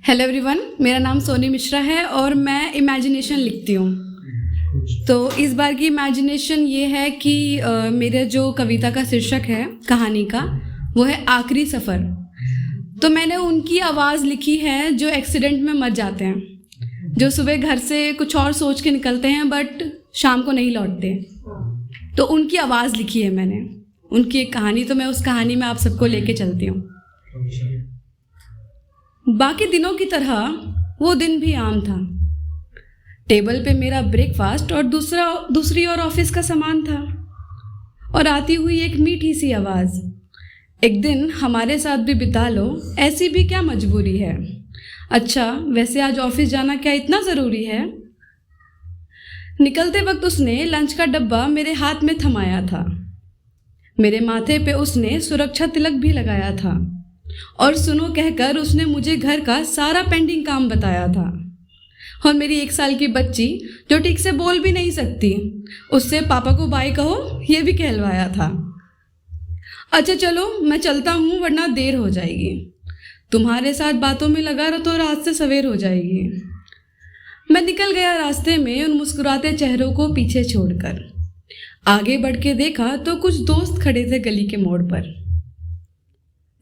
Hello everyone, मेरा नाम सोनी मिश्रा है और मैं इमेजिनेशन लिखती हूँ। तो इस बार की इमेजिनेशन ये है कि मेरे जो कविता का शीर्षक है कहानी का, वो है आखिरी सफ़र। तो मैंने उनकी आवाज़ लिखी है जो एक्सीडेंट में मर जाते हैं, जो सुबह घर से कुछ और सोच के निकलते हैं बट शाम को नहीं लौटते। तो उनकी आवाज़ लिखी है मैंने, उनकी एक कहानी। तो मैं उस कहानी में आप सबको लेके चलती हूँ। बाकी दिनों की तरह वो दिन भी आम था। टेबल पे मेरा ब्रेकफास्ट और दूसरी ओर ऑफिस का सामान था, और आती हुई एक मीठी सी आवाज़, एक दिन हमारे साथ भी बिता लो, ऐसी भी क्या मजबूरी है। अच्छा, वैसे आज ऑफिस जाना क्या इतना ज़रूरी है। निकलते वक्त उसने लंच का डब्बा मेरे हाथ में थमाया था। मेरे माथे पे उसने सुरक्षा तिलक भी लगाया था, और सुनो कहकर उसने मुझे घर का सारा पेंडिंग काम बताया था। और मेरी 1 साल की बच्ची जो ठीक से बोल भी नहीं सकती, उससे पापा को बाय कहो ये भी कहलवाया था। अच्छा चलो मैं चलता हूँ वरना देर हो जाएगी। तुम्हारे साथ बातों में लगा रहा तो रात से सवेर हो जाएगी। मैं निकल गया रास्ते में उन मुस्कुराते चेहरों को पीछे छोड़कर। आगे बढ़ के देखा तो कुछ दोस्त खड़े थे गली के मोड़ पर।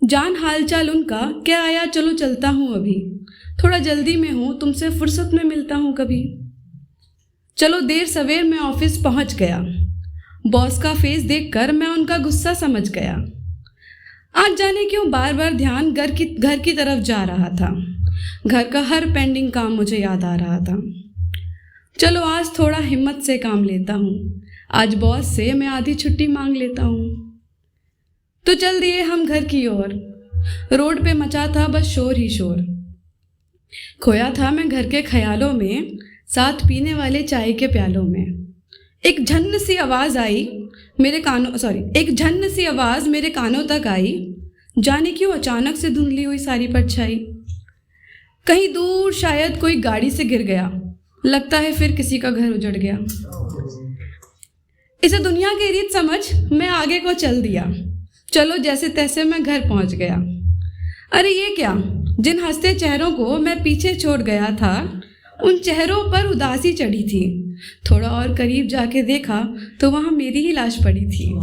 जान हालचाल उनका क्या आया, चलो चलता हूँ अभी, थोड़ा जल्दी में हूँ, तुमसे फुर्सत में मिलता हूँ कभी। चलो देर सवेर मैं ऑफिस पहुँच गया। बॉस का फेस देखकर मैं उनका गुस्सा समझ गया। आज जाने क्यों बार बार ध्यान घर की तरफ जा रहा था। घर का हर पेंडिंग काम मुझे याद आ रहा था। चलो आज थोड़ा हिम्मत से काम लेता हूँ, आज बॉस से मैं आधी छुट्टी मांग लेता हूँ। तो चल दिए हम घर की ओर। रोड पे मचा था बस शोर ही शोर। खोया था मैं घर के ख्यालों में, साथ पीने वाले चाय के प्यालों में। एक झन्न सी आवाज़ मेरे कानों तक आई। जाने क्यों अचानक से धुंधली हुई सारी परछाई। कहीं दूर शायद कोई गाड़ी से गिर गया, लगता है फिर किसी का घर उजड़ गया। इसे दुनिया की रीत समझ मैं आगे को चल दिया। चलो जैसे तैसे मैं घर पहुंच गया। अरे ये क्या, जिन हंसते चेहरों को मैं पीछे छोड़ गया था, उन चेहरों पर उदासी चढ़ी थी। थोड़ा और करीब जाके देखा तो वहाँ मेरी ही लाश पड़ी थी।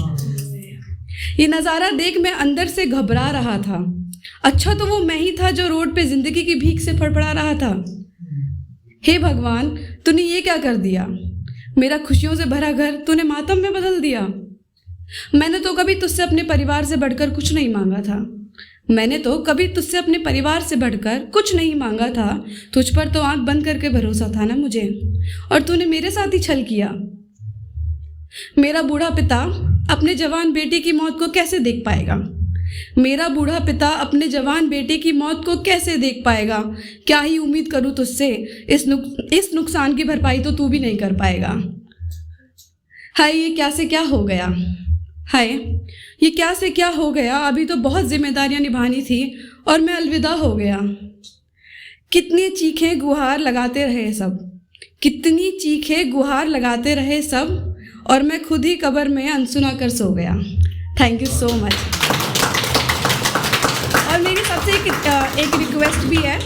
ये नज़ारा देख मैं अंदर से घबरा रहा था। अच्छा तो वो मैं ही था जो रोड पे जिंदगी की भीख से फड़फड़ा रहा था। हे भगवान, तूने ये क्या कर दिया। मेरा खुशियों से भरा घर तूने मातम में बदल दिया। मैंने तो कभी तुझसे अपने परिवार से बढ़कर कुछ नहीं मांगा था। तुझ पर तो आंख बंद करके भरोसा था ना मुझे, और तूने मेरे साथ ही छल किया। मेरा बूढ़ा पिता अपने जवान बेटे की मौत को कैसे देख पाएगा। क्या ही उम्मीद करूँ तुझसे, इस नुकसान की भरपाई तो तू भी नहीं कर पाएगा। हाय ये क्या से क्या हो गया। अभी तो बहुत जिम्मेदारियां निभानी थी और मैं अलविदा हो गया। कितनी चीखें गुहार लगाते रहे सब, और मैं खुद ही कब्र में अनसुना कर सो गया। Thank you so much. और मेरी सबसे एक रिक्वेस्ट भी है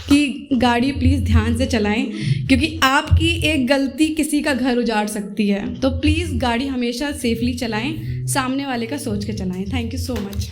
कि गाड़ी प्लीज़ ध्यान से चलाएं, क्योंकि आपकी एक गलती किसी का घर उजाड़ सकती है। तो प्लीज़ गाड़ी हमेशा सेफली चलाएं, सामने वाले का सोच के चलाएं। Thank you so much.